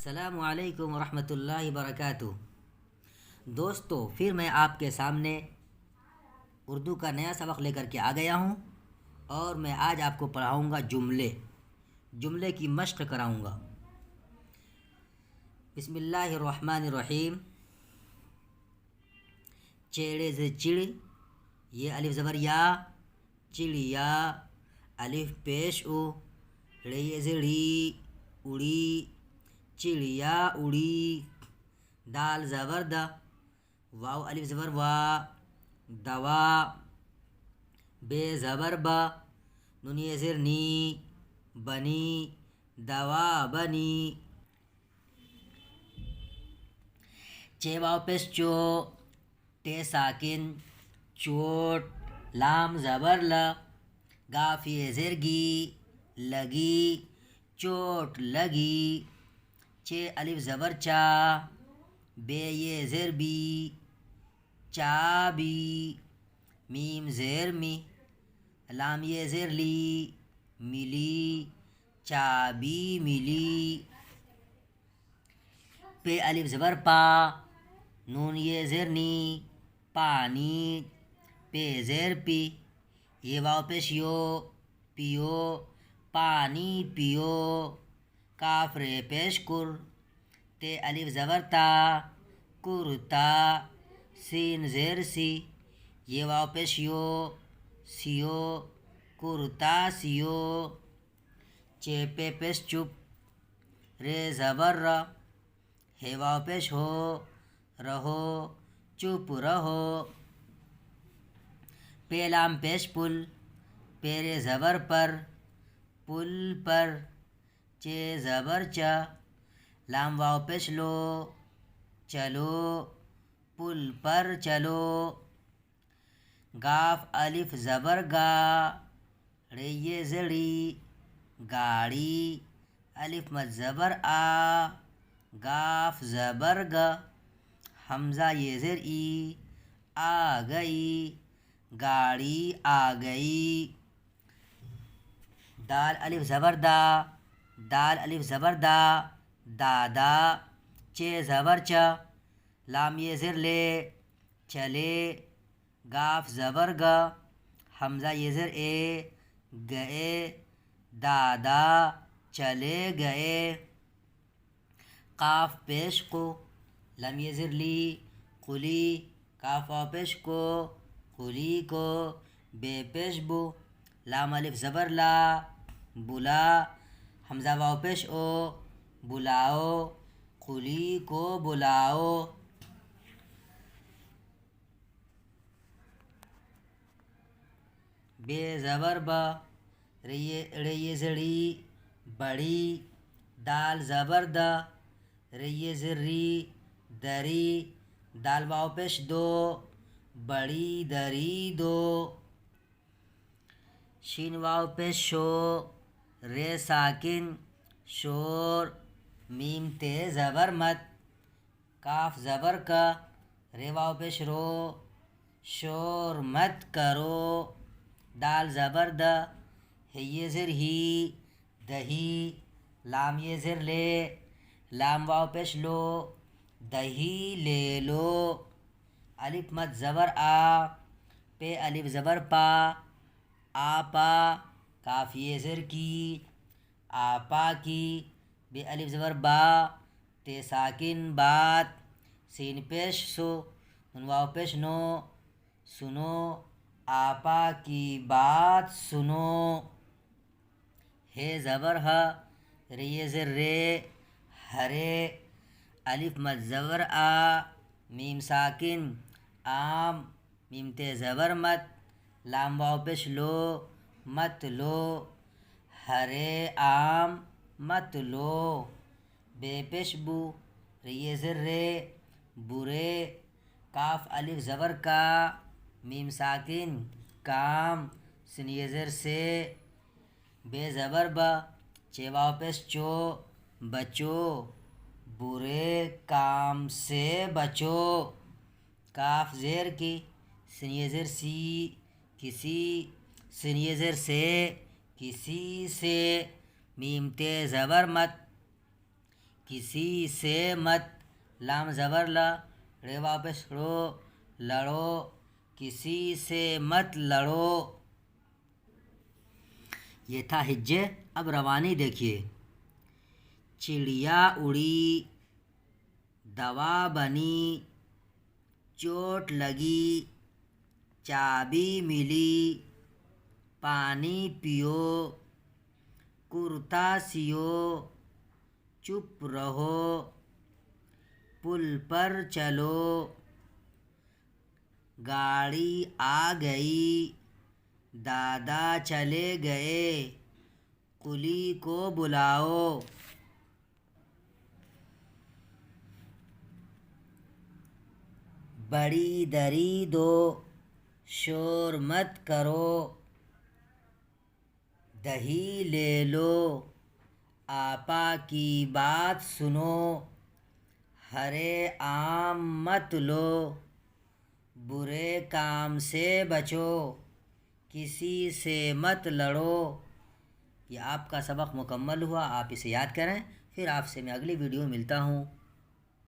السلام علیکم ورحمۃ اللہ وبرکاتہ۔ دوستو، پھر میں آپ کے سامنے اردو کا نیا سبق لے کر کے آ گیا ہوں، اور میں آج آپ کو پڑھاؤں گا جملے کی مشق کراؤں گا۔ بسم اللہ الرحمن الرحیم۔ چیڑے سے چڑ، یہ الف زبر یا، چڑیا، الف پیش او، ڑے سے ڑی، اڑی، چڑیا اڑی، دال زبر دا، واو الف زبر وا، دوا، بے زبر با، نون یہ زیر نی، بنی، دوا بنی، چے واو پیش چو، ٹے ساکن، چوٹ، لام زبر لا، گاف یہ زیر گی، لگی، چوٹ لگی، چے الف زبر چا، بے یہ زیر بی، چابی، میم زیر می، لام یہ زیر لی، ملی، چابی ملی، پے الف زبر پا، نون یہ زیر نی، پانی، پے زیر پی، یہ واو پیش یو، پیو، پانی پیو، کاف رے پیش کر، تے الف زبر تا، کرتا، سین زیر سی، یہ واو پیش یو، سیو، کرتا سیو، چے پے پیش چپ، رے زبر را، ہے واو پیش ہو، رہو، چپ رہو، پے لام پیش پل، پیرے زبر پر، پل پر، چے زبر چا، لام واو پیش لو، چلو، پل پر چلو، گاف الف زبر گا، ڑے یہ زڑی، گاڑی، الف مد زبر آ، گاف زبر گا، حمزہ یہ زیر ای، آ گئی، گاڑی آ گئی، دال الف زبر دا، دال الف زبر دا، دادا، چے زبر چا، لام یہ زیر لے، چلے، گاف زبر گا، حمزہ یہ زیر اے، گئے، دادا چلے گئے، قاف پیش کو، لم یہ زیر لی، قلی، کاف واو پیش کو، قلی کو، بے پیش بو، لام الف زبر لا، بلا، حمزہ واو پیش او، بلاؤ، قلی کو بلاؤ، بے زبر با، ڑے یہ زڑی، بڑی، دال زبر دا، رے یہ زر ری، دری، دال واو پیش دو، بڑی دری دو، شین واو پیش شو، رے ساکن، شور، میم تے زبر مت، کاف زبر کا، رے واو پیش رو، شور مت کرو، دال زبر دا، ہے یہ زر ہی، دہی، لام یہ زر لے، لام واو پیش لو، دہی لے لو، الف مد زبر آ، پے الف زبر پا، آپا، کاف یہ زر کی، آپا کی، بے الف زبر با، تے ساکن بات، سین پیش سو، نون واو پیش نو، سنو، آپا کی بات سنو، ہے زبر ہا، رے یہ زر رے، ہرے، الف مد زبر آ، میم ساکن، آم، میم تے زبر مت، لام واو پیش لو، مت لو، ہرے آم مت لو، بے پیش بو، رے یہ زر رے، برے، کاف الف زبر کا، میم ساکن، کام، سین یہ زر سے، بے زبر با، چے واو پیش چو، بچو، برے کام سے بچو، کاف زیر کی، سین یہ زر سی، کسی، سین یہ زر سے، کسی سے، میم تے زبر مت، کسی سے مت، لام زبر لا، رے واو پیش رو، لڑو، کسی سے مت لڑو۔ یہ تھا ہجے۔ اب روانی دیکھیے۔ چڑیا اڑی، دوا بنی، چوٹ لگی، چابی ملی، پانی پیو، کرتا سیو، چپ رہو، پل پر چلو، گاڑی آ گئی، دادا چلے گئے، قلی کو بلاؤ۔ بڑی دری دو، شور مت کرو، دہی لے لو، آپا کی بات سنو، ہرے آم مت لو، برے کام سے بچو، کسی سے مت لڑو۔ یہ آپ کا سبق مکمل ہوا، آپ اسے یاد کریں۔ پھر آپ سے میں اگلی ویڈیو میں ملتا ہوں۔